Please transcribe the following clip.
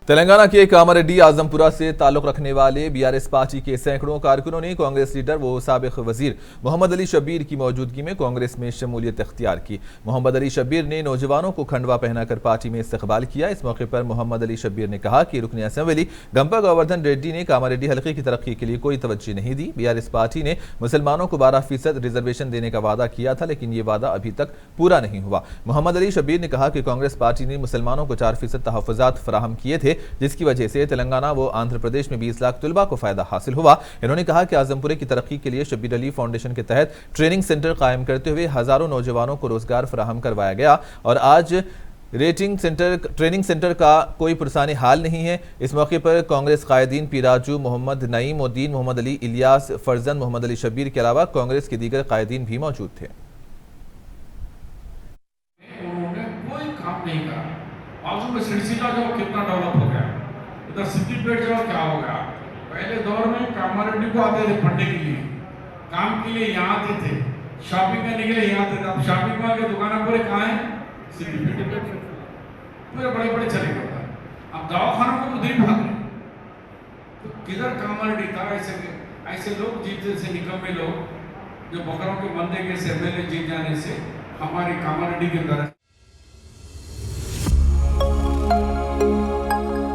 तेलंगाना के कामारेड्डी आजमपुरा से ताल्लुक रखने वाले बीआरएस पार्टी के सैकड़ों कारकुनों ने कांग्रेस लीडर व साबिक वजीर मोहम्मद अली शब्बीर की मौजूदगी में कांग्रेस में शमूलियत इख्तियार की। मोहम्मद अली शब्बीर ने नौजवानों को खंडवा पहनाकर पार्टी में इस्तकबाल किया। इस मौके पर मोहम्मद अली शब्बीर ने कहा कि रुकन असेंबली गंपा गोवर्धन रेड्डी ने कामारेड्डी हल्के की तरक्की के लिए कोई तवज्जो नहीं दी। बीआरएस पार्टी ने मुसलमानों को 12% रिजर्वेशन देने का वादा किया था, लेकिन ये वादा अभी तक पूरा नहीं हुआ। मोहम्मद अली शब्बीर ने कहा कि कांग्रेस पार्टी ने मुसलमानों को 4% तहफ़्फ़ुज़ात फराहम किए थे, जिसकी वजह से तेलंगाना व आंध्र प्रदेश में 20 लाख तुलबा को फायदा हासिल हुआ। इन्होंने कहा कि आजमपुरे की तरक्की के लिए शब्बीर अली फाउंडेशन के तहत ट्रेनिंग सेंटर कायम करते हुए हजारों नौजवानों को रोजगार फराहम करवाया गया और आज ट्रेनिंग सेंटर का कोई पुरसानी हाल नहीं है। इस मौके पर कांग्रेस कायदीन पीराजू मोहम्मद नईम उद्दीन, मोहम्मद अली इलियास फरजंद, मोहम्मद अली शब्बीर के अलावा कांग्रेस के दीगर कायदीन भी मौजूद थे। उन्होंने कोई काम नहीं करा। मालूम है सिलसिला जो कितना डेवलप हो गया, इधर सिटी पेट जो क्या हो गया। पहले दौर में कामारेड्डी को आते थे पढ़ने के लिए, काम के लिए यहाँ आते थे, शॉपिंग करने के लिए यहाँ आते थे। अब शॉपिंग मॉल के दुकान पूरे कहाँ है? सिटी पेट पूरे बड़े बड़े चले गए। अब दवाखानों को उधर ही भाग रहे। तो किधर कामारेड्डी था? ऐसे लोग जीते से निकम्मे लोग जो बकरों के बंदे के से एमएलए जीत जाने से हमारी कामारेड्डी के तरह